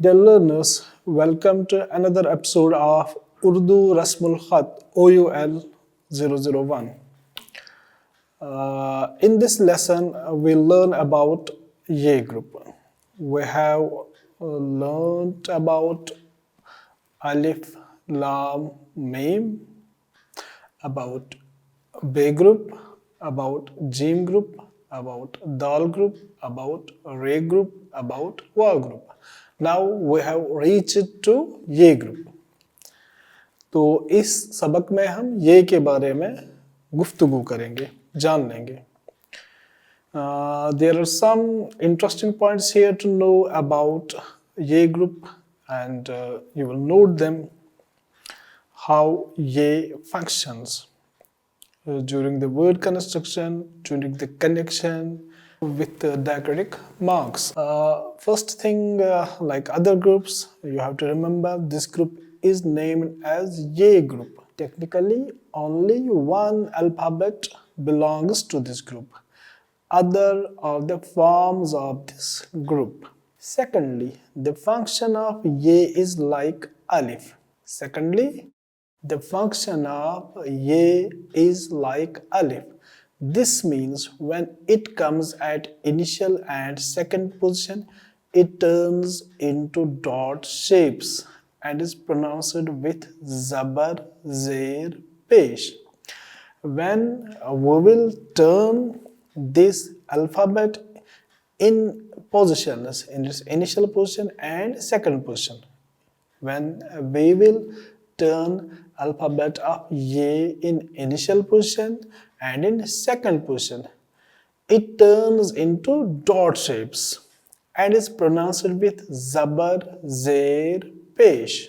Dear learners, welcome to another episode of Urdu Rasmul Khat OUL 001. In this lesson, we'll learn about Ye group. We have learned about Alif, Lam, Mim, about Be group, about Jim group, about Dal group, about Re group, about Wa group. Now we have reached to Ye group. तो इस सबक में हम ये के बारे में गुफ्तगू करेंगे, जान लेंगे. There are some interesting points here to know about Ye group and you will note them how Ye functions during the word construction, during the connection with the diacritic marks. First thing, like other groups, you have to remember this group is named as Ye group. Technically, only one alphabet belongs to this group. Other are the forms of this group. Secondly, the function of Ye is like Alif. Secondly, the function of Ye is like Alif. This means when it comes at initial and second position, it turns into dot shapes and is pronounced with Zabar, Zer, Pesh. When we will turn this alphabet in positions, in its initial position and second position, when we will turn alphabet of Ye in initial position and in second position, it turns into dot shapes and is pronounced with Zabar, Zer, Pesh.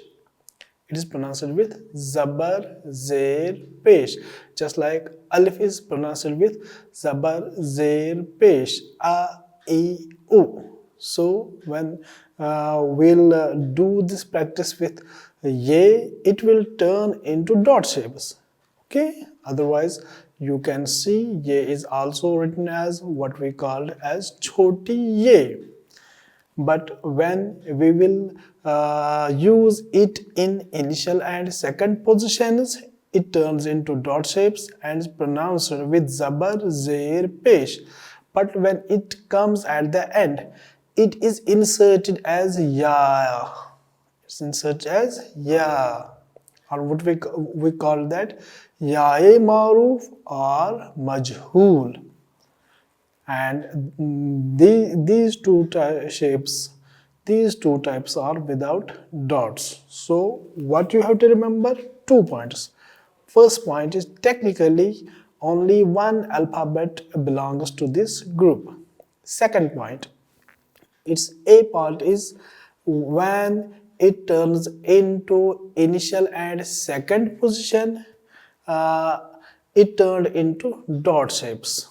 It is pronounced with Zabar, Zer, Pesh. Just like Alif is pronounced with Zabar, Zer, Pesh. A, I, U. So when we'll do this practice with Ye, it will turn into dot shapes. Okay? Otherwise, you can see Ye is also written as what we called as Choti Ye. But when we will use it in initial and second positions, it turns into dot shapes and is pronounced with Zabar, Zer, Pesh. But when it comes at the end, it is inserted as Ya. It's inserted as Ya. Or what we call that Ya-e Maruf or Majhool. And these two shapes, these two types are without dots. So what you have to remember? 2 points. First point is technically only one alphabet belongs to this group. Second point, its A part is when it turns into initial and second position, it turned into dot shapes.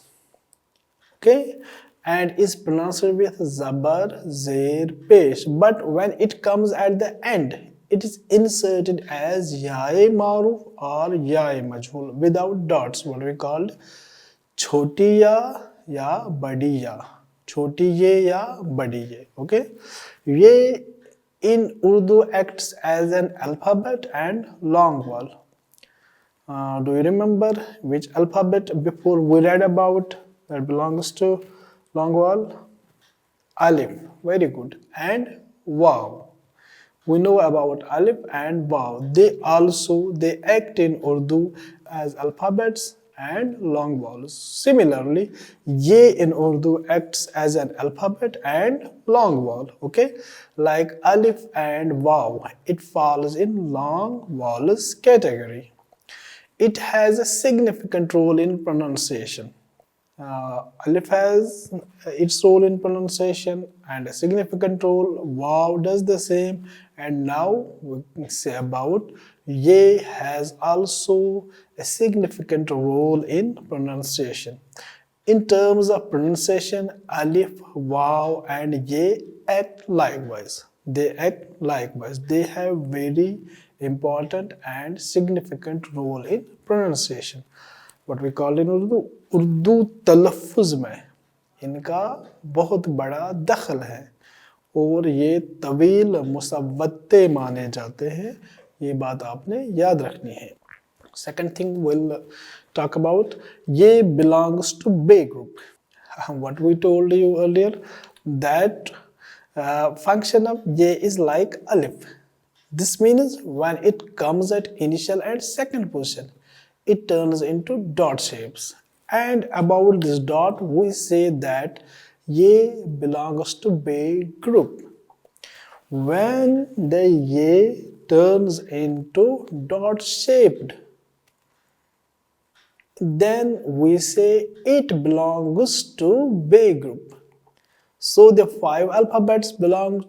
Okay, and is pronounced with Zabar, Zer, Pesh. But when it comes at the end, it is inserted as Ya-e Maruf or Ya-e Majhul without dots, what we called Choti Ya Badi Ya. Choti Ye ya Badi Ye. Okay, Ye in Urdu acts as an alphabet and long vowel. Do you remember which alphabet before we read about that belongs to long vowel? Alif. Very good. And Waw. We know about Alif and Waw. They act in Urdu as alphabets and long vowels. Similarly, Ye in Urdu acts as an alphabet and long vowel. Okay, like Alif and Waw, it falls in long vowels category. It has a significant role in pronunciation. Alif has its role in pronunciation and a significant role. Wow does the same. And now we can say about Ye has also a significant role in pronunciation. In terms of pronunciation, Alif, Wow and Ye act likewise. They act likewise. They have very important and significant role in pronunciation. What we call in Urdu तलफ़ुज़ में इनका बहुत बड़ा दखल है. और ये तवील मुसव्वते माने जाते हैं, ये बात आपने याद रखनी है। Second thing we'll talk about, ye belongs to B group. What we told you earlier, that function of ye is like alif. This means when it comes at initial and second position, it turns into dot shapes. And about this dot, we say that ye belongs to B group. When the ye turns into dot shaped, then we say it belongs to B group. So the 5 alphabets belong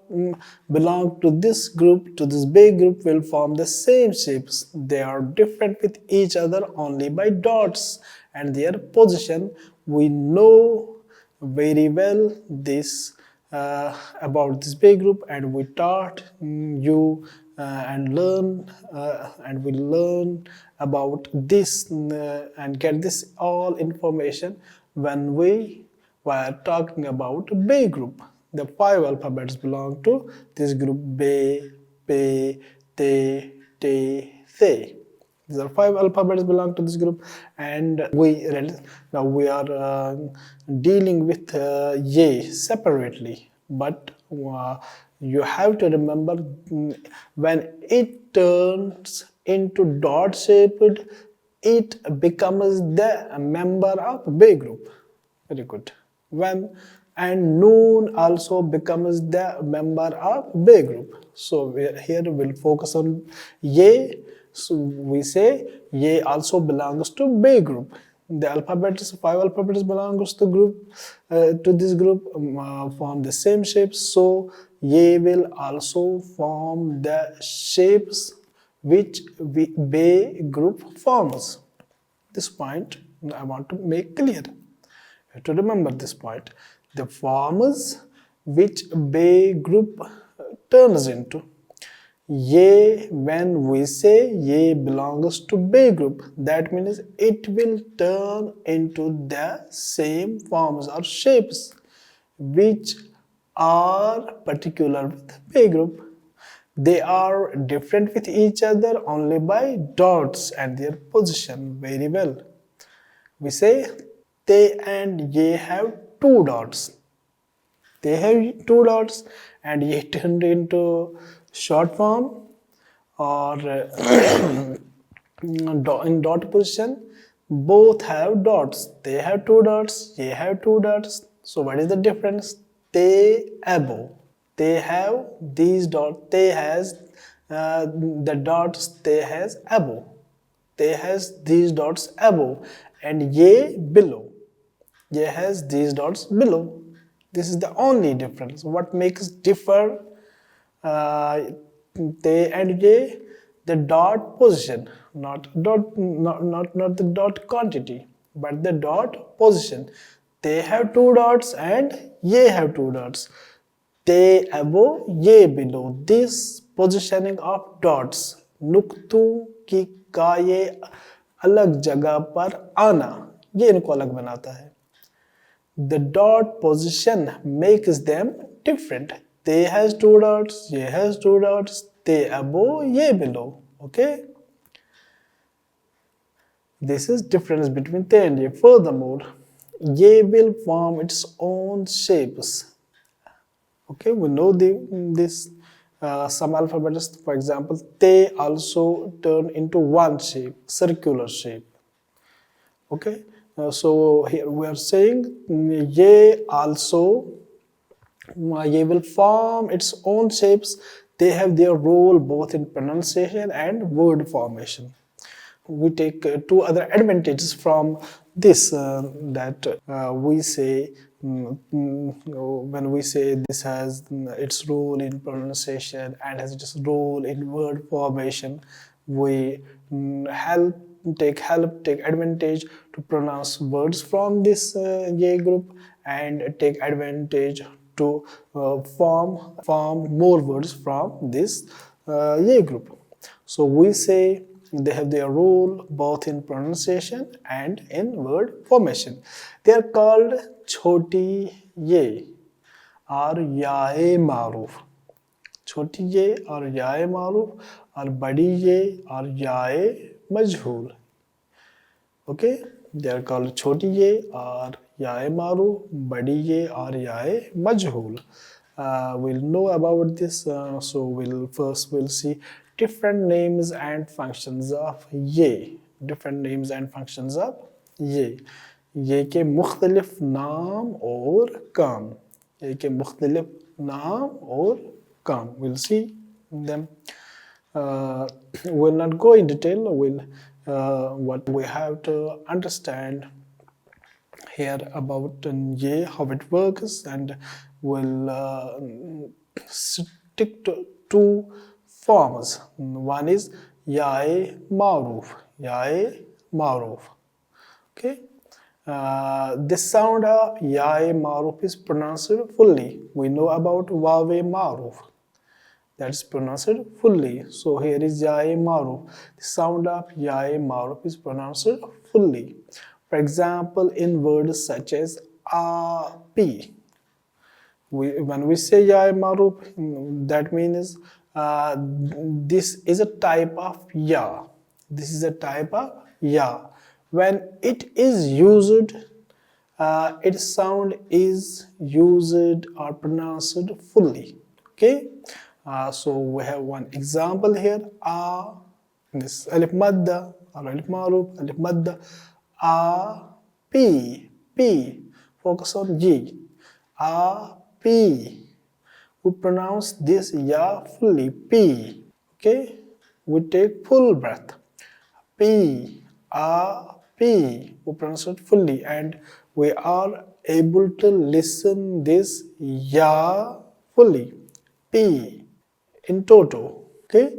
to this group, to this B group, will form the same shapes. They are different with each other only by dots and their position. We know very well this about this B group, and we taught you and we learn about this and get this all information when we were talking about B group. The 5 alphabets belong to this group: B, P, T, T, Th. These are 5 alphabets belong to this group, and now we are dealing with Ye separately. But you have to remember, when it turns into dot shaped, it becomes the member of B group. Very good. When and noon also becomes the member of B group. So here we'll focus on Ye. So we say Ye also belongs to B group. The alphabets, 5 alphabets belongs to this group, form the same shapes. So Ye will also form the shapes which B group forms. This point I want to make clear. You have to remember this point. The forms which B group turns into. Ye, when we say Ye belongs to B group, that means it will turn into the same forms or shapes which are particular with B group. They are different with each other only by dots and their position. Very well. We say they and ye have 2 dots. They have 2 dots, and ye turned into short form or in dot position. Both have dots. They have 2 dots. Ye have 2 dots. So what is the difference? They above. They have these dots. They has the dots. They has above. They has these dots above, and ye below. Ye has these dots below. This is the only difference. What makes differ they and ye? The dot position, not the dot quantity, but the dot position. They have 2 dots and ye have 2 dots. They above, ye below. This positioning of dots, नुक्तों की का ये अलग जगह पर आना, ये इनको अलग बनाता है. The dot position makes them different. They has 2 dots, ye has 2 dots, they above, ye below. Okay? This is difference between they and ye. Furthermore, ye will form its own shapes. Okay, we know this some alphabets, for example, they also turn into one shape, circular shape. Okay, so here we are saying ye also ye will form its own shapes. They have their role both in pronunciation and word formation. We take 2 other advantages from this, that we say when we say this has its role in pronunciation and has its role in word formation, we take advantage to pronounce words from this Ye group, and take advantage to form more words from this Ye group. So we say they have their role both in pronunciation and in word formation. They are called Choti Ye. और याए मारूफ, छोटी ये और याए मारूफ, और बड़ी ये और याए मजहूल. Okay, they are called छोटी ये और याए मारूफ, बड़ी ये और याए मजहूल. We'll know about this. So we'll see different names and functions of ये. Different names and functions of ये के मुख्तलिफ नाम और काम. ये के मुख्तलिफ नाम और काम. We'll see them. We'll not go in detail. What we have to understand here about ye, how it works, and we'll stick to two forms. One is yae maruf, yae maruf. Okay. This sound of yae maruf is pronounced fully. We know about wawe maruf. That's pronounced fully. So here is yae maruf. The sound of yae maruf is pronounced fully. For example, in words such as a, p. When we say yae maruf, that means this is a type of ya. This is a type of ya. When it is used, its sound is used or pronounced fully. Okay. So we have one example here. A, this alif madda or alif maruf, alif madda. A, p, p. Focus on G. A, p. We pronounce this ya fully. P. Okay. We take full breath. P, A, P. We pronounce it fully, and we are able to listen this ya fully. P. In toto. Okay.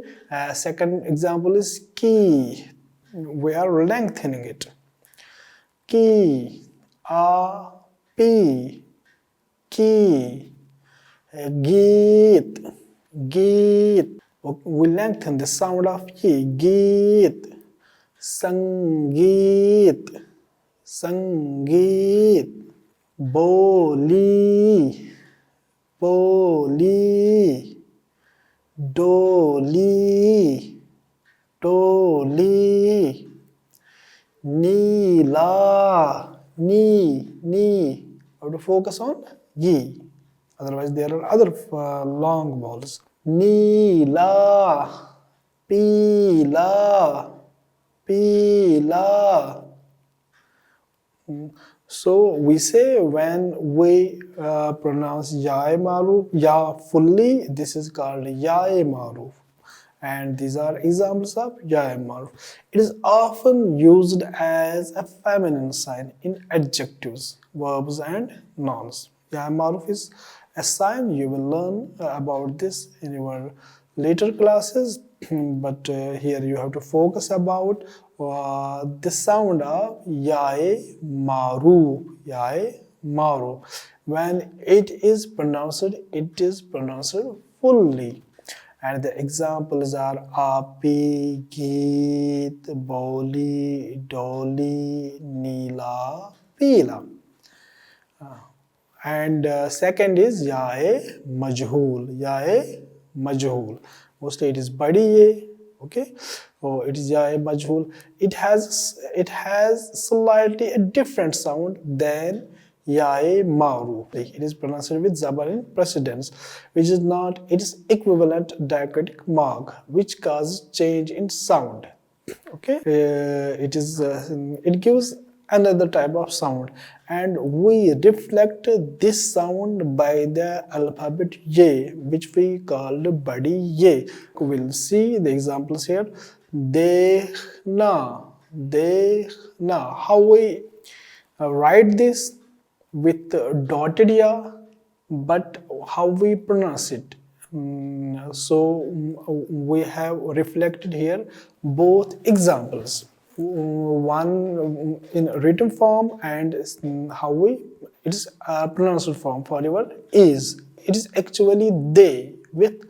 Second example is ki. We are lengthening it. Ki, a, p, ki. Geet, geet. We lengthen the sound of ye. Geet. Sangeet, sangeet. Boli, boli. Doli, doli. Neela, ni. Have to focus on ye. Otherwise, there are other long vowels. Neela, pila, pila. So we say when we pronounce yae maruf, ya fully, this is called yae maruf. And these are examples of yae maruf. It is often used as a feminine sign in adjectives, verbs and nouns. Yae maruf is a sign. You will learn about this in your later classes, but here you have to focus about the sound of yae maruf, yae maruf. When it is pronounced fully. And the examples are api, geet, boli, doli, neela, pila. And second is yae majhul, yae majhul. Mostly it is badi ye. Okay, oh, it is yae majhul. It has slightly a different sound than yae maruf. It is pronounced with zabar in precedence, which is not its equivalent diacritic mark, which causes change in sound. Okay, it gives another type of sound, and we reflect this sound by the alphabet ye, which we call badi ye. We'll see the examples here. Dekhna, dekhna. How we write this with dotted ya, but how we pronounce it. So we have reflected here both examples, one in written form and how it is pronounced form. For your is, it is actually they with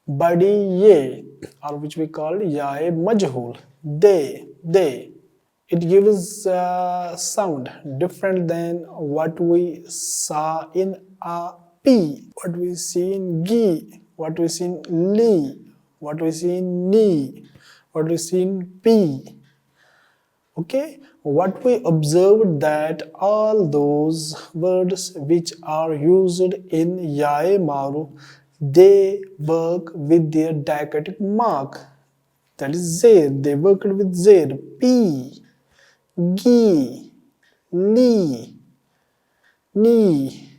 badi ye, or which we call yae majhul. They. It gives sound different than what we saw in a, P, what we see in G, what we see in Li, what we see in Ni, what we see in P. Okay, what we observed that all those words which are used in Yae Maru, they work with their diacritic mark. That is Zer. They worked with Zer. P, Gi, Li, Ni,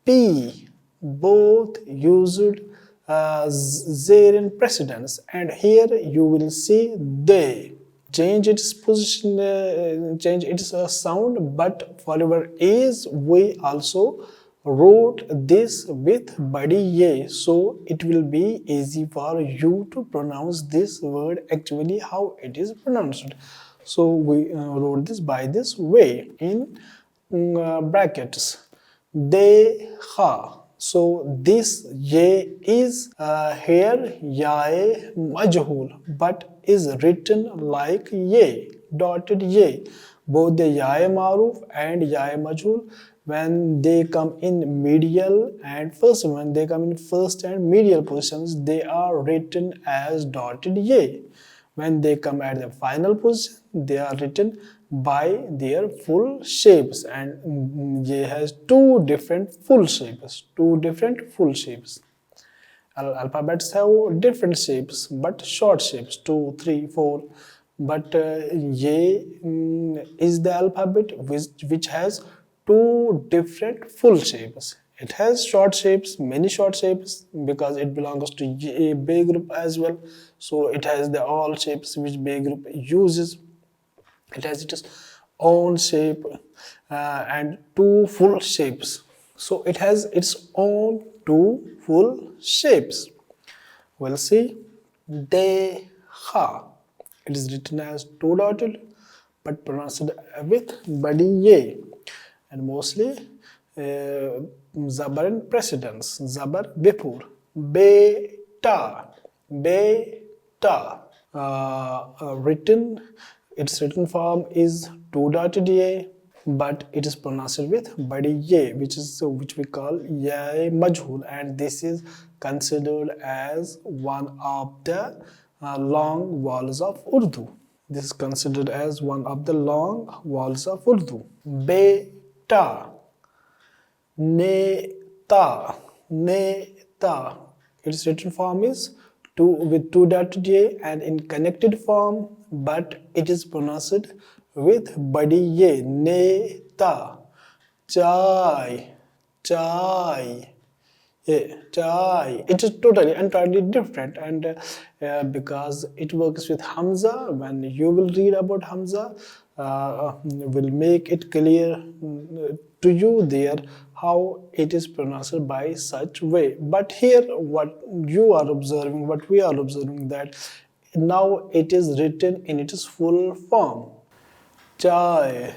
P, both used Zerian precedence, and here you will see they change its position, change its sound, but forever is we also wrote this with body ye, so it will be easy for you to pronounce this word actually how it is pronounced. So we wrote this by this way in brackets. De ha. So this ye is here yae majhul, but is written like ye, dotted ye. Both the yae maruf and yae majhul, when they come in medial and first, when they come in first and medial positions, they are written as dotted ye. When they come at the final position, they are written by their full shapes, and J has two different full shapes. Alphabets have different shapes, but short shapes, 2, 3, 4. But J is the alphabet which has two different full shapes. It has short shapes, many short shapes, because it belongs to a B group as well. So it has the all shapes which B group uses. It has its own shape and two full shapes. So it has its own two full shapes. We'll see. De ha. It is written as two dotted but pronounced with body ye. And mostly zabar in precedence. Zabar before. Beta. Beta. Its written form is two dotted ye, but it is pronounced with badi ye, which we call ye majhul, and this is considered as one of the long vowels of Urdu. This is considered as one of the long vowels of Urdu. Beta, neta, neta. Its written form is with two dotted ye and in connected form, but it is pronounced with badi ye, neta. Chai, chai, yeah, chai. It is totally entirely different, and because it works with Hamza, when you will read about Hamza, will make it clear to you there how it is pronounced by such way. But here what you are observing, what we are observing, that now it is written in its full form. Chai,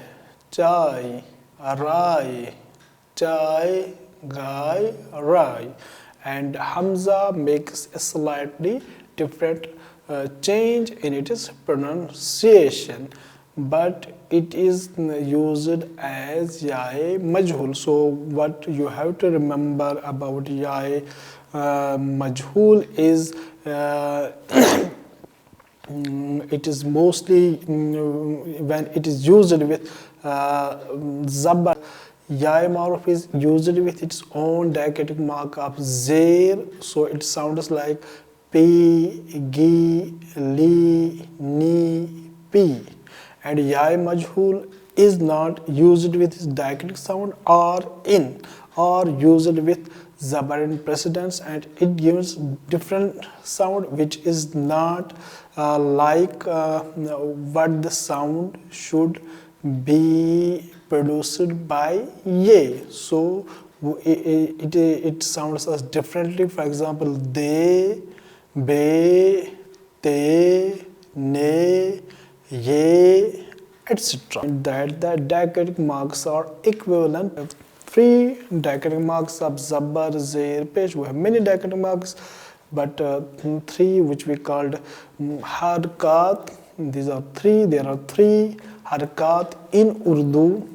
chai, rai, chai, gai, rai, and Hamza makes a slightly different change in its pronunciation, but it is used as yae majhul. So what you have to remember about yae majhul is it is mostly when it is used with zabar. Yae maruf is used with its own diacritic mark of zer, so it sounds like p, gi, li, ni, p. And yae majhul is not used with its diacritic sound or used with zabar in precedence, and it gives different sound which is not like what the sound should be produced by ye. So it sounds as differently. For example, de, be, te, ne, ye, etc. That the diacritic marks are equivalent. Three diacritic marks of zabar, zer, pesh. We have many diacritic marks, but three which we called harkat. These are three. There are three harkat in Urdu.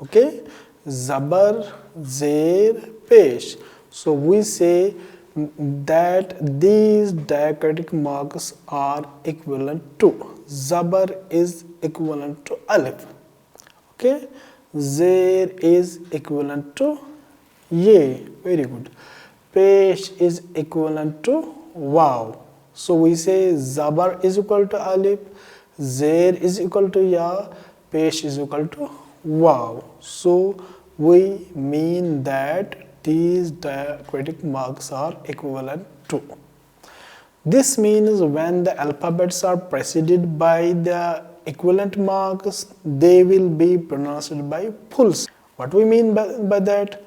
Okay, zabar, zer, pesh. So we say that these diacritic marks are equivalent to zabar is equivalent to alif. Okay, zer is equivalent to ye. Very good. Pesh is equivalent to wow. So we say zabar is equal to alif, zer is equal to ya, pesh is equal to wow. So we mean that these diacritic marks are equivalent to. This means when the alphabets are preceded by the equivalent marks, they will be pronounced by full sound. What we mean by that?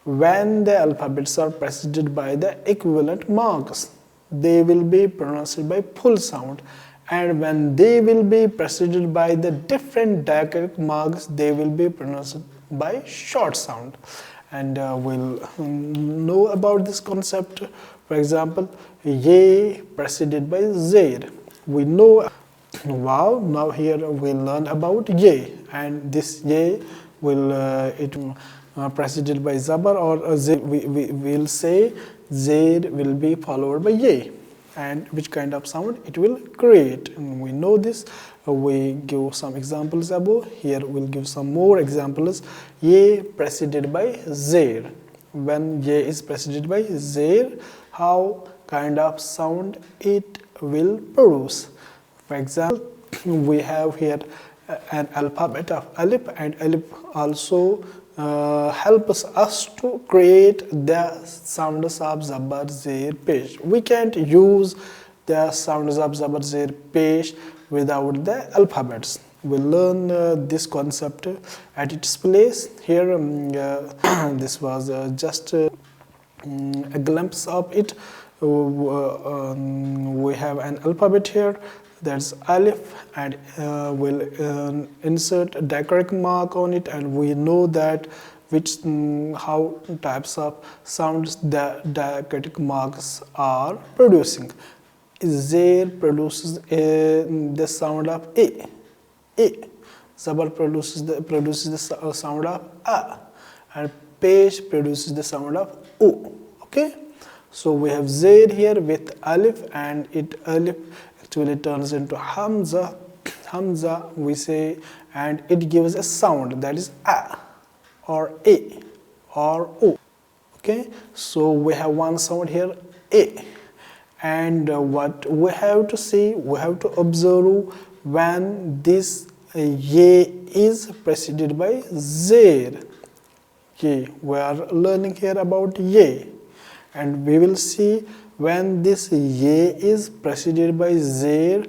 When the alphabets are preceded by the equivalent marks, they will be pronounced by full sound. And when they will be preceded by the different diacritic marks, they will be pronounced by short sound. And we'll know about this concept. For example, ye preceded by zer. We know wow. Now here we learn about ye, and this ye will preceded by zabar or zer. We will say zer will be followed by ye, and which kind of sound it will create. And we know this. We give some examples above. Here we'll give some more examples. Ye preceded by zer. When ye is preceded by zer, how kind of sound it will produce? For example, we have here an alphabet of alif, and alif also helps us to create the sounds of zabar, zer, pesh. We can't use the sounds of zabar, zer, pesh without the alphabets. We'll learn this concept at its place. Here, this was just a glimpse of it. We have an alphabet here, that's alif, and we'll insert a diacritic mark on it, and we know that which how types of sounds the diacritic marks are producing. Zer produces the sound of a. Zabar produces the sound of a, and pesh produces the sound of o. Okay, so we have zer here with alif, and it alif actually turns into hamza. Hamza we say, and it gives a sound that is a or a or o. Okay, so we have one sound here, a. And what we have to see, we have to observe when this ye is preceded by zer. Ye, we are learning here about ye, and we will see when this ye is preceded by zer,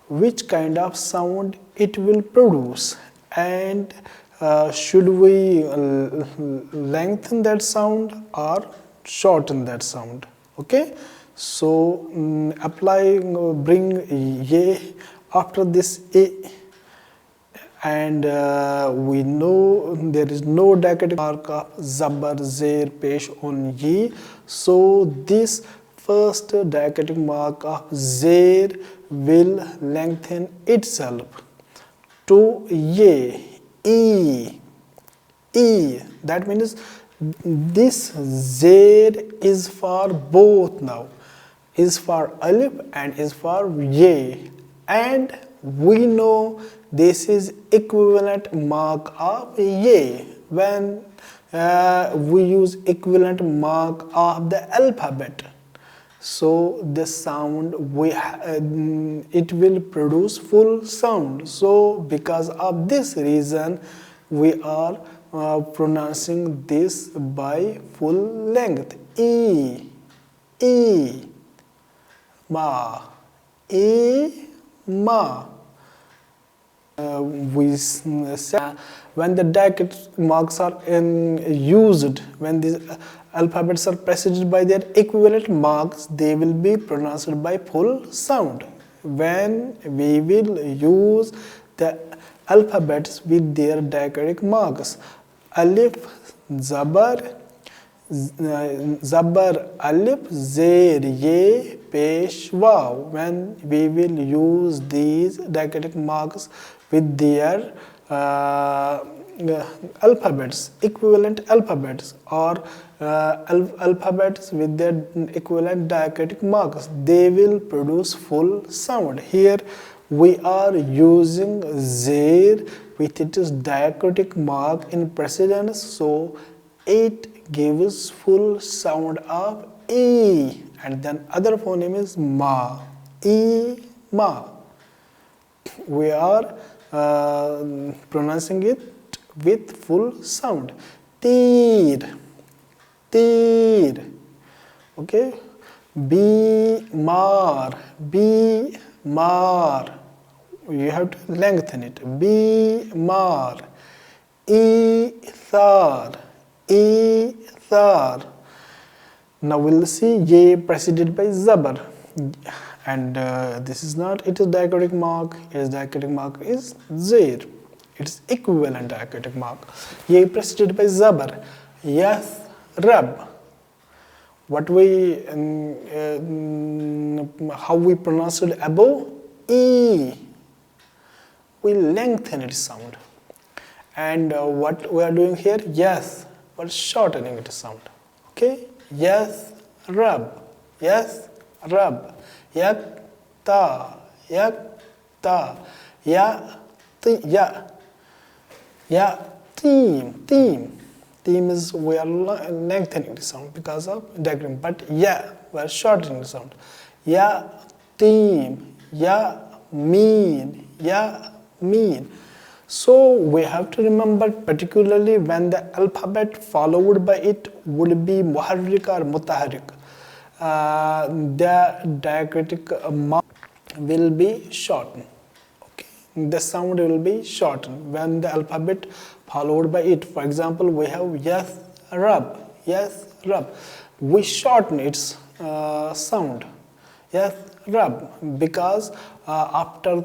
which kind of sound it will produce, and should we lengthen that sound or shorten that sound. Okay, so bring ye after this a, and we know there is no diacritic mark of zabar, zer, pesh on ye, so this first diacritic mark of zer will lengthen itself to ye, e. That means this zer is for both now, is for alif and is for ye, and we know this is equivalent mark of ye when we use equivalent mark of the alphabet. So the sound it will produce full sound. So because of this reason, we are pronouncing this by full length. E, ma, ma. We say when the diacritic marks are used, when these alphabets are preceded by their equivalent marks, they will be pronounced by full sound. When we will use the alphabets with their diacritic marks, alif, zabar, alif, zer, ye, pesh, waw. When we will use these diacritic marks with their alphabets, equivalent alphabets, or alphabets with their equivalent diacritic marks, they will produce full sound. Here we are using Zair with its diacritic mark in precedence, so it gives full sound of E. And then other phoneme is Ma, E, Ma. We are pronouncing it with full sound. Teer, teer. Okay. Bimar, bimar. You have to lengthen it. Bimar. Ithar, ithar. Now we'll see ye preceded by zabar, and this is not, it is diacritic mark. Its diacritic mark is zair. Its equivalent diacritic mark. Ye preceded by zabar. Yath rab. What we how we pronounce it above, E. We lengthen its sound. And what we are doing here, yes, we're shortening its sound. Okay. Yes, rab, yes, rab, yakta, yakta, ya, ya, team. Team is, we are lengthening the sound because of diagram, but ya, we are shortening the sound. Ya, team, ya, mean, ya, mean. So we have to remember, particularly when the alphabet followed by it would be muharrik or mutaharrik, the diacritic mark will be shortened. Okay, the sound will be shortened when the alphabet followed by it. For example, we have yes rab, yes rab. We shorten its sound, yes rab, because after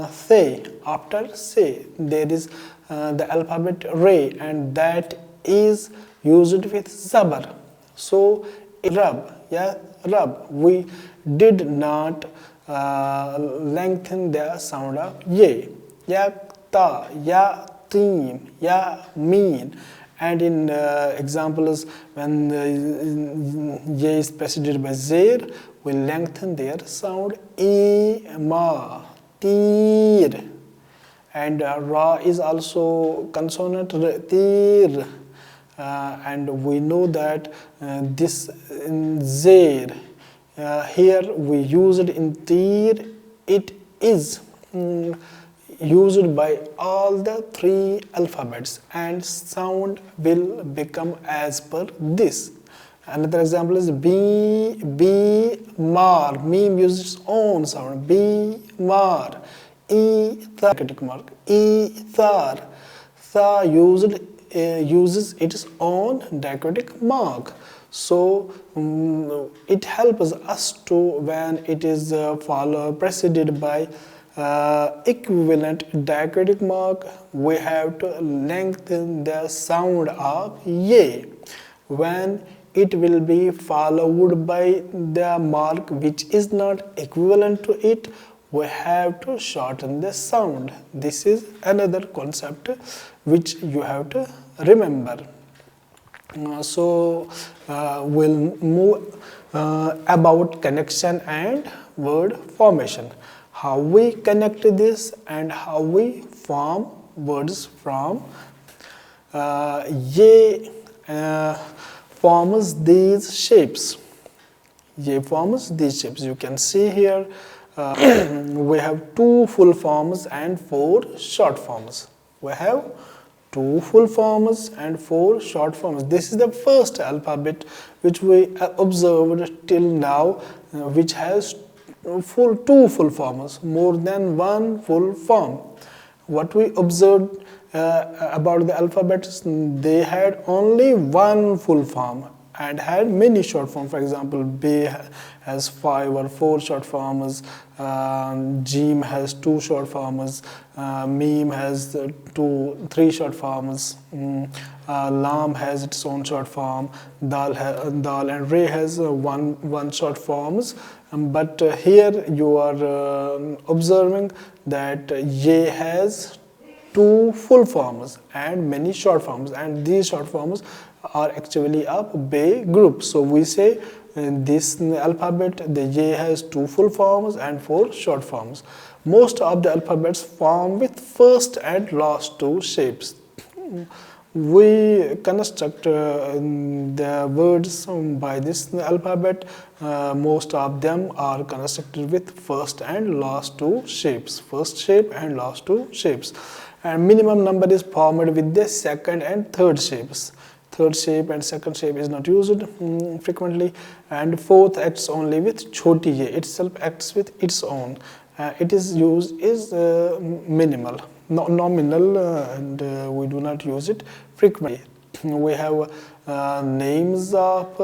say there is the alphabet re, and that is used with zabar. So rab, yeah, rab, we did not lengthen the sound of ye. Ya ta, ya team, ya mean. And in examples when ye is preceded by zair, we lengthen their sound e, ma, teer. And ra is also consonant, teer. And we know that this in zair, here we use it in teer, it is used by all the three alphabets, and sound will become as per this. Another example is b, mar. Meme uses its own sound. B, mar. Diacritic mark. Thar. Tha uses its own diacritic mark. So it helps us to, when it is preceded by equivalent diacritic mark, we have to lengthen the sound of ye. When it will be followed by the mark which is not equivalent to it, we have to shorten the sound. This is another concept which you have to remember. So we'll move about connection and word formation. How we connect this and how we form words from ye forms these shapes. Ye forms these shapes. You can see here we have 2 full forms and 4 short forms. We have 2 full forms and 4 short forms. This is the first alphabet which we observed till now, which has 2 full forms, more than 1 full form. What we observed about the alphabets, they had only 1 full form and had many short forms. For example, B has 5 or 4 short forms, Jim has 2 short forms, Meme has 3 short forms, Lam has its own short form, Dal and Re has one short forms. But here you are observing that Ye has two full forms and many short forms, and these short forms are actually a Bay group. So we say in this alphabet the J has two full forms and four short forms. Most of the alphabets form with first and last two shapes. We construct the words by this alphabet. Most of them are constructed with first and last two shapes. First shape and last two shapes. And minimum number is formed with the second and third shapes. Third shape and second shape is not used frequently. And fourth acts only with choti ye. Itself acts with its own. It is used is minimal, nominal, and we do not use it frequently. We have names of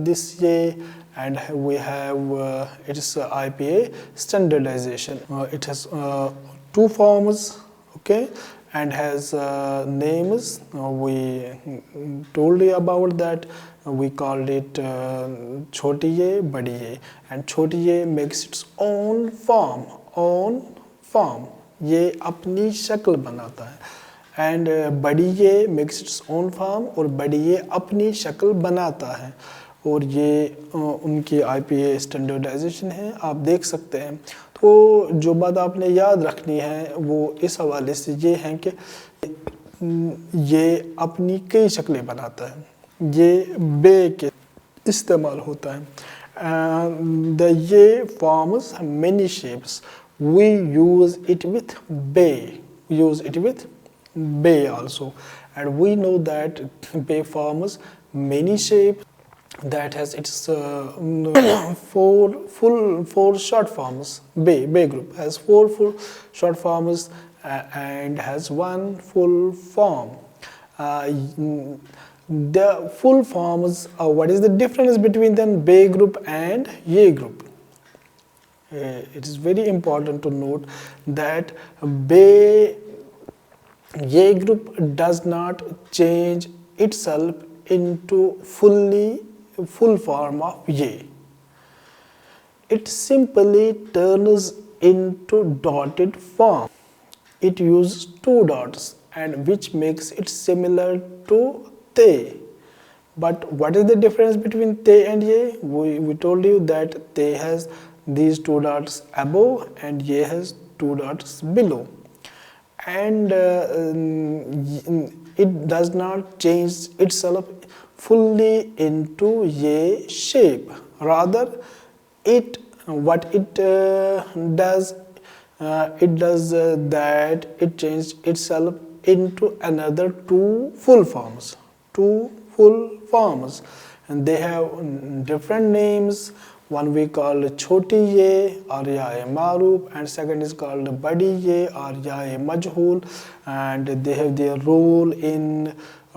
this ye, and we have its IPA standardization. It has two forms, okay, and has names. We told you about that. We called it choti ye, badi ye, and choti ye makes its own form. ये अपनी शक्ल बनाता है, and बड़ी ये makes its own form, और बड़ी ये अपनी शक्ल बनाता है, और ये उनकी IPA स्टैंडर्डाइजेशन है, आप देख सकते हैं। तो जो बात आपने याद रखनी है वो इस हवाले से ये है कि ये अपनी कई शक्लें बनाता है, ये बे के इस्तेमाल होता है। The ye forms many shapes. We use it with bay. We use it with bay also, and we know that bay forms many shapes. That has its four short forms. Bay group has four full short forms and has one full form. The full forms, what is the difference between them, Bay group and Ye group? It is very important to note that Ye group does not change itself into full form of Ye. It simply turns into dotted form. It uses two dots, and which makes it similar to Te. But what is the difference between Te and Ye? We told you that Te has these two dots above and Ye has two dots below. And it does not change itself fully into Ye shape. Rather, it does that it changes itself into another two full forms, and they have different names. One we call choti ye or ya maruf, and second is called badi ye or ya majhul, and they have their role in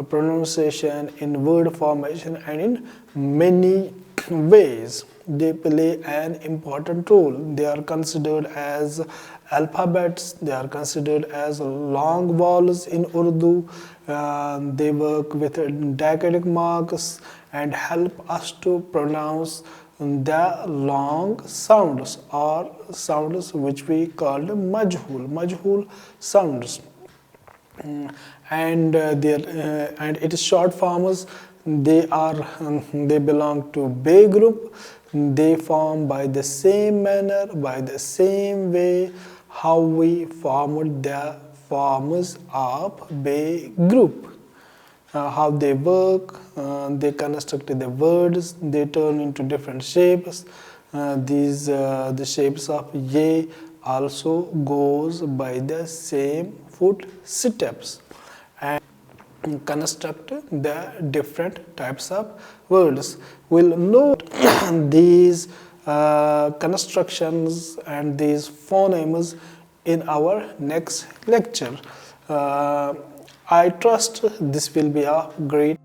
pronunciation, in word formation, and in many ways. They play an important role. They are considered as alphabets, they are considered as long vowels in Urdu. They work with diacritic marks and help us to pronounce the long sounds, or sounds which we called majhul sounds. And it is short forms. They belong to Bay group. They form by the same manner, by the same way how we formed the forms of Bay group. How they work, they construct the words, they turn into different shapes. The shapes of Ye also goes by the same footsteps and construct the different types of words. We'll note these constructions and these phonemes in our next lecture. I trust this will be a great